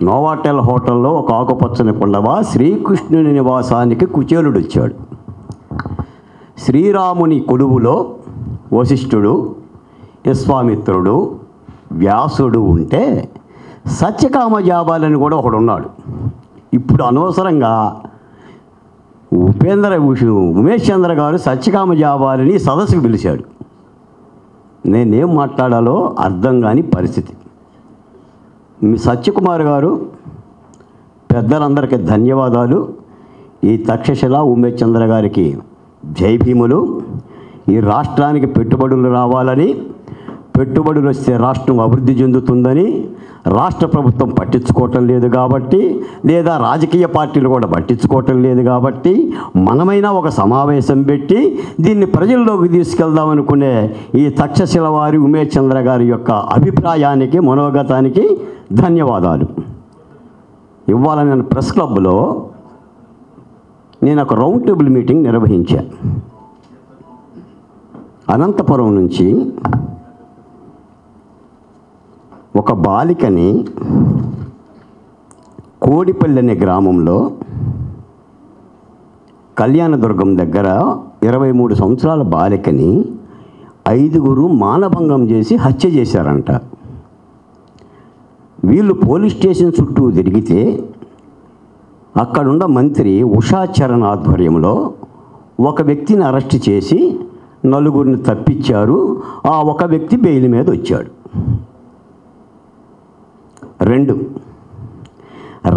Novotel హోటల్లో ఒక ఆకుపచ్చని కుండవ శ్రీకృష్ణుని నివాసానికి కుచేలుడు వచ్చాడు. శ్రీరాముని కొలువులో వశిష్ఠుడు, విశ్వామిత్రుడు, వ్యాసుడు ఉంటే సత్యకామ జాబాలని కూడా ఒకడు ఉన్నాడు. ఇప్పుడు అనవసరంగా ఉమేష్ చంద్ర గారు సత్యకామ జాబాలని సదస్సుకు పిలిచాడు. నేనేం మాట్లాడాలో అర్థం కాని పరిస్థితి. మీ సత్యకుమార్ గారు, పెద్దలందరికీ ధన్యవాదాలు. ఈ తక్షశిల ఉమేష్ చంద్ర గారికి జై భీములు. ఈ రాష్ట్రానికి పెట్టుబడులు రావాలని, పెట్టుబడులు వస్తే రాష్ట్రం అభివృద్ధి చెందుతుందని రాష్ట్ర ప్రభుత్వం పట్టించుకోవటం లేదు కాబట్టి, లేదా రాజకీయ పార్టీలు కూడా పట్టించుకోవటం లేదు కాబట్టి, మనమైనా ఒక సమావేశం పెట్టి దీన్ని ప్రజల్లోకి తీసుకెళ్దామనుకునే ఈ తక్షశిల వారి ఉమేష్ చంద్ర గారి యొక్క అభిప్రాయానికి, మనోగతానికి ధన్యవాదాలు. ఇవాళ నేను ప్రెస్ క్లబ్లో నేను ఒక రౌండ్ టేబుల్ మీటింగ్ నిర్వహించాను. అనంతపురం నుంచి ఒక బాలికని కోడిపల్లి అనే గ్రామంలో కళ్యాణదుర్గం దగ్గర 23 సంవత్సరాల బాలికని 5 మానభంగం చేసి హత్య చేశారంట. వీళ్ళు పోలీస్ స్టేషన్ చుట్టూ తిరిగితే అక్కడున్న మంత్రి ఉషాచరణ్ ఆధ్వర్యంలో ఒక వ్యక్తిని అరెస్ట్ చేసి 4 తప్పించారు. ఆ ఒక వ్యక్తి బెయిల్ మీద వచ్చాడు. 2,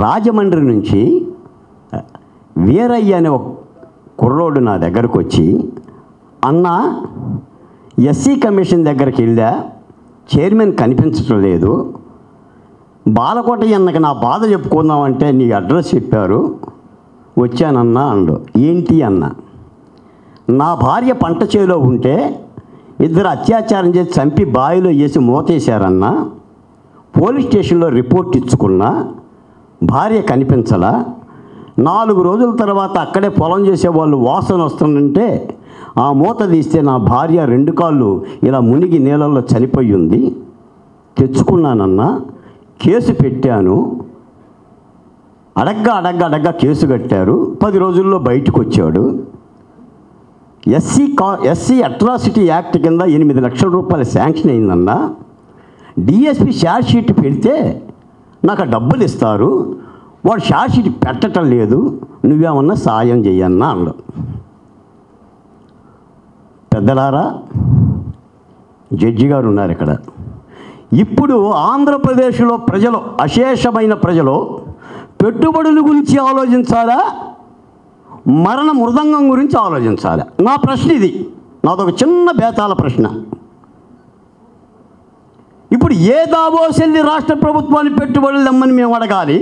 రాజమండ్రి నుంచి వీరయ్య అనే ఒక కుర్రోడు నా దగ్గరకు వచ్చి, అన్న ఎస్సీ కమిషన్ దగ్గరికి వెళ్ళా, చైర్మన్ కనిపించటం లేదు, బాలకోటయ్య అన్నకి నా బాధ చెప్పుకుందామంటే నీ అడ్రస్ చెప్పారు, వచ్చానన్నా అన్నాడు. ఏంటి అన్న, నా భార్య పంట చేలో ఉంటే 2 అత్యాచారం చేసి చంపి బావిలో వేసి మూతేశారన్నా, పోలీస్ స్టేషన్లో రిపోర్ట్ ఇచ్చుకున్నా, భార్య కనిపించలా, 4 రోజుల తర్వాత అక్కడే పొలం చేసేవాళ్ళు వాసన వస్తుందంటే ఆ మూత తీస్తే నా భార్య 2 కాళ్ళు ఇలా మునిగి నీళ్ళల్లో చనిపోయి ఉంది, తెచ్చుకున్నానన్నా, కేసు పెట్టాను, అడగ్గా కేసు కట్టారు, 10 రోజుల్లో బయటకు వచ్చాడు. ఎస్సీ అట్రాసిటీ యాక్ట్ కింద 8 లక్షల రూపాయలు శాంక్షన్ అయిందన్నా, డిఎస్పి ఛార్జ్ షీట్ పెడితే నాకు డబ్బులు ఇస్తారు, వాడు ఛార్జ్ షీట్ పెట్టడం లేదు, నువ్వేమన్నా సాయం చెయ్యన్నా అన్నాడు. పెద్దలారా, జడ్జి గారు ఉన్నారు ఇక్కడ. ఇప్పుడు ఆంధ్రప్రదేశ్లో ప్రజలు, అశేషమైన ప్రజలు పెట్టుబడుల గురించి ఆలోచించాలా, మరణ మృదంగం గురించి ఆలోచించాలా? నా ప్రశ్న ఇది, నాదొక చిన్న బేతాల ప్రశ్న. ఇప్పుడు ఏ దావోసెల్లి రాష్ట్ర ప్రభుత్వాన్ని పెట్టుబడులు తెమ్మని మేము అడగాలి,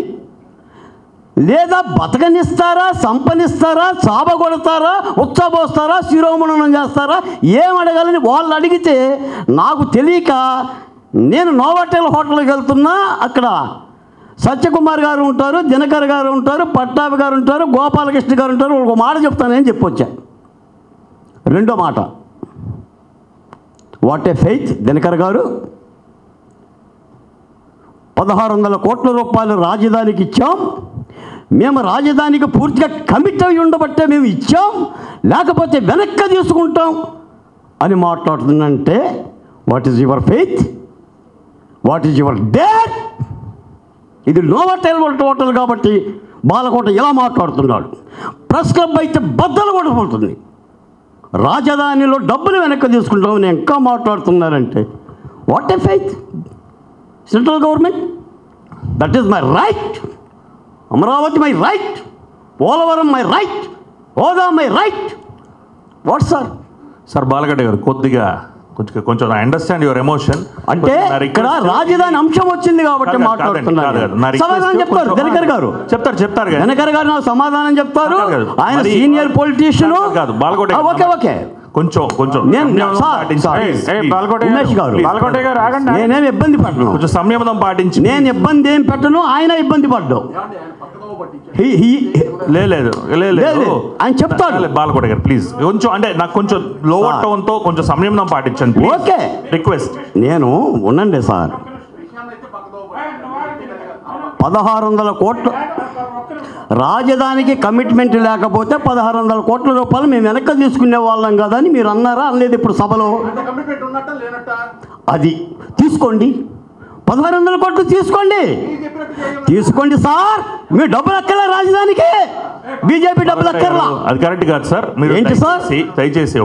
లేదా బతకనిస్తారా, సంపనిస్తారా, చాబగొడతారా, ఉత్సవోస్తారా, శిరోమణనం చేస్తారా, ఏం అడగాలని వాళ్ళు అడిగితే నాకు తెలియక నేను నోవాటెల్ హోటల్కి వెళ్తున్నా, అక్కడ సత్యకుమార్ గారు ఉంటారు, దినకర్ గారు ఉంటారు, పట్టాభి గారు ఉంటారు, గోపాలకృష్ణ గారు ఉంటారు, ఒక మాట చెప్తానని చెప్పొచ్చా. 2వ మాట, వాట్ ఏ ఫెయిత్ దినకర్ గారు, 1600 కోట్ల రూపాయలు రాజధానికి ఇచ్చాం, మేము రాజధానికి పూర్తిగా కమిట్ అయి ఉండబట్టే మేము ఇచ్చాం, లేకపోతే వెనక్కి తీసుకుంటాం అని మాట్లాడుతుందంటే what is your faith, what is your dare? ఇది నోవాటెల్ హోటల్ కాబట్టి బాలకోట ఇలా మాట్లాడుతున్నాడు. ప్రెస్ క్లబ్ అయితే బద్దలు కొట్టుకుంటుంది. రాజధానిలో డబ్బులు వెనక్కి తీసుకుంటామని ఇంకా మాట్లాడుతున్నారంటే what a faith? Central government, that is my right, Amaravati my right, Polavaram my right, హోదా మై రైట్. వాట్ సార్ బాలగడ్డ గారు, కొద్దిగా కొంచెం ఐ అండర్స్టాండ్ యువర్ ఎమోషన్. అంటే ఇక్కడ రాజధాని అంశం వచ్చింది కాబట్టి మాట్లాడుతున్నారు. సమాధానం చెప్తారు దినకర్ గారు, చెప్తారు దినకర్ గారు నాకు సమాధానం చెప్తారు. ఆయన సీనియర్ పొలిటీషియన్ కాదు. ఓకే కొంచెం నేనేం ఇబ్బంది పడ్డాను, కొంచెం సంయమనం పాటించి. నేను ఇబ్బంది ఏం పెట్టను, ఆయన ఇబ్బంది పడ్డావు. లేదు ఆయన చెప్తాడు. బాలకోట గారు ప్లీజ్ కొంచెం, అంటే నాకు కొంచెం లోవర్ టోన్తో కొంచెం సంయమనం పాటించండి. Okay request. నేను ఉండండి సార్, 1600 కోట్లు రాజధానికి కమిట్మెంట్ లేకపోతే 1600 కోట్ల రూపాయలు మేము వెనక్కి తీసుకునే వాళ్ళం కదా అని మీరు అన్నారా అనలేదు ఇప్పుడు సభలో? అది తీసుకోండి, 1600 కోట్లు తీసుకోండి సార్. మీ డబ్బులు అక్కర్లే రాజధానికి, బీజేపీ డబ్బులు అక్కర్లా. అది కరెక్ట్ కాదు సార్. మీరు ఏంటి సార్ దయచేసి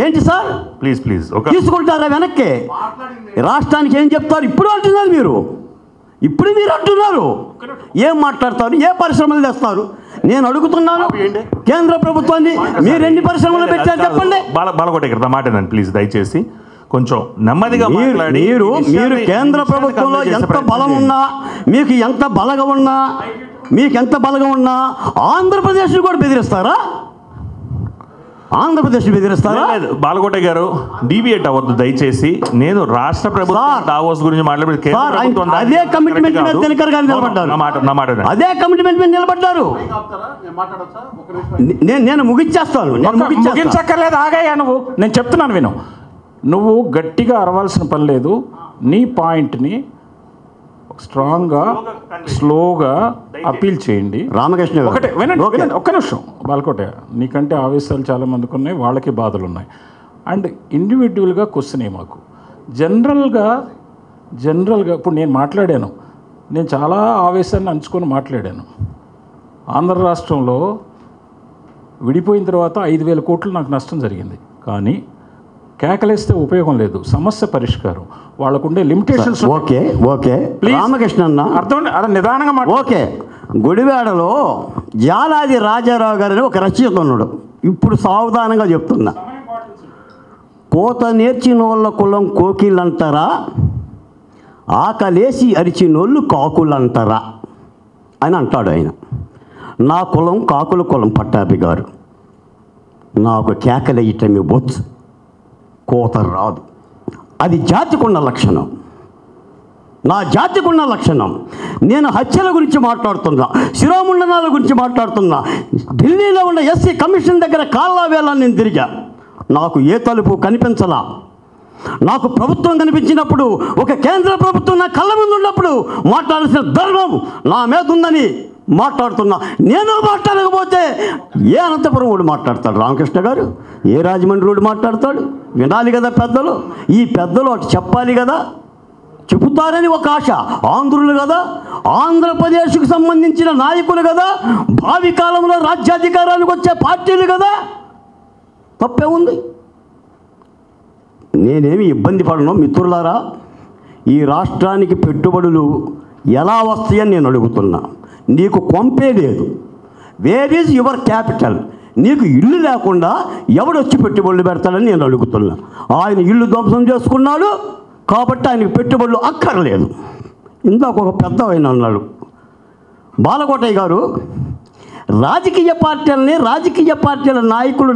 ఏంటి సార్ ప్లీజ్ తీసుకుంటారా వెనక్కి? రాష్ట్రానికి ఏం చెప్తారు? ఇప్పుడు మీరు అంటున్నారు ఏం మాట్లాడతారు? ఏ పరిశ్రమలు తెస్తారు? నేను అడుగుతున్నాను కేంద్ర ప్రభుత్వాన్ని, మీరు ఎన్ని పరిశ్రమలు పెట్టారు చెప్పండి. బాలకోట గారు మాట ప్లీజ్ దయచేసి కొంచెం నెమ్మదిగా మాట్లాడి. మీరు కేంద్ర ప్రభుత్వంలో ఎంత బలం ఉన్నా, మీకు ఎంత బలగం ఉన్నా ఆంధ్రప్రదేశ్ కూడా బెదిరిస్తారా? బాలకోట గారు డీవియేట్ అవ్వద్దు దయచేసి. నేను రాష్ట్ర ప్రభుత్వం దావోస్ గురించి మాట్లాడి అదే కమిట్మెంట్ మీద దినకర్ గారు నిలబడ్డారు. అదే కమిట్మెంట్ మీద నిలబడ్డారు. నేను ముగించేస్తాను. ముగించక్కర్లేదు, ఆగాయా నువ్వు? నేను చెప్తున్నాను విను. నువ్వు గట్టిగా అరవాల్సిన పని లేదు. నీ పాయింట్ని స్ట్రాంగ్గా స్లోగా అపీల్ చేయండి. రామకృష్ణ ఒకటే వినండి, ఒక్క నిమిషం. బాలకోట, నీకంటే ఆవేశాలు చాలామందికి ఉన్నాయి, వాళ్ళకి బాధలు ఉన్నాయి. అండ్ ఇండివిజువల్గా క్వశ్చన్ మాకు జనరల్గా ఇప్పుడు నేను మాట్లాడాను, నేను చాలా ఆవేశాన్ని అంచుకొని మాట్లాడాను. ఆంధ్ర రాష్ట్రంలో విడిపోయిన తర్వాత 5000 కోట్లు నాకు నష్టం జరిగింది. కానీ కేకలేస్తే ఉపయోగం లేదు, సమస్య పరిష్కారం. వాళ్ళకుండే లిమిటేషన్స్. ఓకే రామకృష్ణ అన్న అర్థం నిదానంగా ఓకే. గుడివాడలో జాలాది రాజారావు గారని ఒక రచయిత ఉన్నాడు. ఇప్పుడు సావధానంగా చెప్తున్నా. కోత నేర్చినోళ్ళ కులం కోకిలంటారా, ఆకలేసి అరిచినోళ్ళు కాకులంటారా అని అంటాడు ఆయన. నా కులం కాకుల కులం పట్టాభి గారు. నాకు కేకలేయటమే బొచ్చు, కోత రాదు. అది జాతికున్న లక్షణం, నా జాతికున్న లక్షణం. నేను హత్యల గురించి మాట్లాడుతున్నా, శిరోముండనాల గురించి మాట్లాడుతున్నా. ఢిల్లీలో ఉన్న ఎస్సీ కమిషన్ దగ్గర కాళ్ళ వేళ నేను తిరిగా. నాకు ఏ తలుపు కనిపించలా. నాకు ప్రభుత్వం కనిపించినప్పుడు, ఒక కేంద్ర ప్రభుత్వం నా కళ్ళ ముందు ఉన్నప్పుడు మాట్లాడాల్సిన ధర్మం నా మీద ఉందని మాట్లాడుతున్నా. నేను మాట్లాడకపోతే ఏ అనంతపురం వాడు మాట్లాడతాడు రామకృష్ణ గారు? ఏ రాజమండ్రి వాడు మాట్లాడతాడు? వినాలి కదా పెద్దలు. ఈ పెద్దలు అటు చెప్పాలి కదా, చెబుతారని ఒక ఆశ. ఆంధ్రులు కదా, ఆంధ్రప్రదేశ్కు సంబంధించిన నాయకులు కదా, భావి కాలంలో రాజ్యాధికారానికి వచ్చే పార్టీలు కదా. తప్పే ఉంది? నేనేమి ఇబ్బంది పడను మిత్రులారా. ఈ రాష్ట్రానికి పెట్టుబడులు ఎలా వస్తాయని నేను అడుగుతున్నా. నీకు కొంపే లేదు. Where is your capital? నీకు ఇల్లు లేకుండా ఎవడొచ్చి పెట్టుబడులు పెడతాడని నేను అడుగుతున్నా. ఆయన ఇల్లు ధ్వంసం చేసుకున్నాడు కాబట్టి ఆయనకు పెట్టుబడులు అక్కర్లేదు. ఇందాక ఒక పెద్ద ఆయన అన్నాడు బాలకోటయ్య గారు, రాజకీయ పార్టీల నాయకులు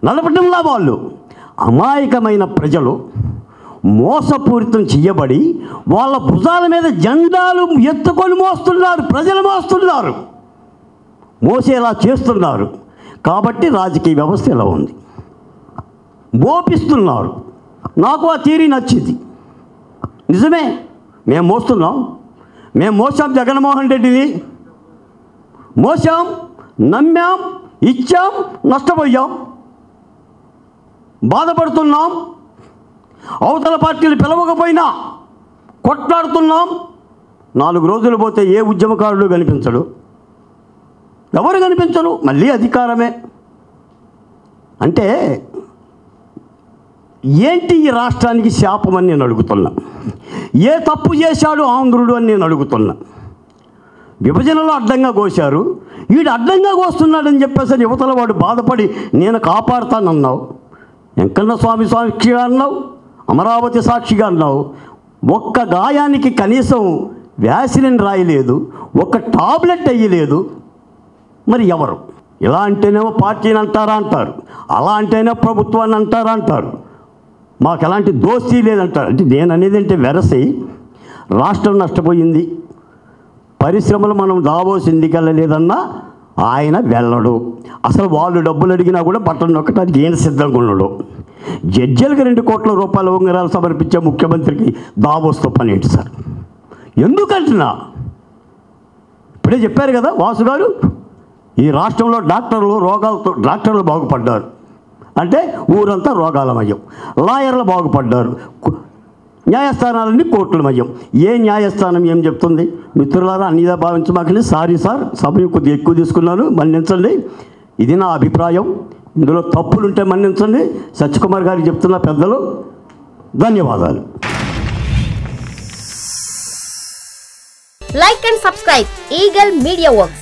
నడపటంలా వాళ్ళు అమాయకమైన ప్రజలు మోసపూరితం చేయబడి వాళ్ళ భుజాల మీద జెండాలు ఎత్తుకొని మోస్తున్నారు, ప్రజలు మోస్తున్నారు, మోసేలా చేస్తున్నారు. కాబట్టి రాజకీయ వ్యవస్థ ఇలా ఉంది, మోపిస్తున్నారు. నాకు ఆ థియరీ నచ్చింది. నిజమే, మేము మోసాం జగన్మోహన్ రెడ్డిని, మోసాం, నమ్మాం, ఇచ్చాం, నష్టపోయాం, బాధపడుతున్నాం. అవతల పార్టీలు పిలవకపోయినా కొట్లాడుతున్నాం. 4 రోజులు పోతే ఏ ఉద్యమకారుడు కనిపించడు, ఎవరు కనిపించరు, మళ్ళీ అధికారమే. అంటే ఏంటి ఈ రాష్ట్రానికి శాపం అని నేను అడుగుతున్నా. ఏ తప్పు చేశాడు ఆంధ్రుడు అని నేను అడుగుతున్నా. విభజనలో అడ్డంగా కోశారు, వీడు అడ్డంగా కోస్తున్నాడని చెప్పేసి యువతల వాడు బాధపడి నేను కాపాడుతానన్నావు. వెంకన్న స్వామి సాక్షిగా అన్నావు, అమరావతి సాక్షిగా అన్నావు. ఒక్క గాయానికి కనీసం వ్యాసిలిన్ రాయలేదు, ఒక్క టాబ్లెట్ అయ్యలేదు. మరి ఎవరు? ఇలా అంటేనేమో పార్టీని అంటారు, అలా అంటేనే ప్రభుత్వాన్ని అంటారు. మాకు ఎలాంటి దోస్తీ లేదంటారు. అంటే నేను అనేది అంటే వెరసి రాష్ట్రం నష్టపోయింది. పరిశ్రమలు మనం దావోస్ ఎందుకు వెళ్ళలేదన్నా ఆయన వెళ్ళడు. అసలు వాళ్ళు డబ్బులు అడిగినా కూడా బట్టలు నొక్కడానికి ఈయన సిద్ధంగా ఉన్నాడు. జడ్జీలకు 2 కోట్ల రూపాయల ఉంగరాలు సమర్పించే ముఖ్యమంత్రికి దావోస్తో పని ఏంటి సార్? ఎందుకంటున్నా ఇప్పుడే చెప్పారు కదా వాసు గారు, ఈ రాష్ట్రంలో డాక్టర్లు బాగుపడ్డారు అంటే ఊరంతా రోగాలమయం, లాయర్లు బాగుపడ్డారు, న్యాయస్థానాలన్నీ కోర్టులమయం. ఏ న్యాయస్థానం ఏం చెప్తుంది? మిత్రులారా అన్నిదా భావించమాకండి. సారీ సార్, సమయం కొద్దిగా ఎక్కువ తీసుకున్నాను, మన్నించండి. ఇది నా అభిప్రాయం. ఇందులో తప్పులుంటే మన్నించండి. సత్యకుమార్ గారికి చెప్తున్న పెద్దలు ధన్యవాదాలు. Like and subscribe Eagle Media Works.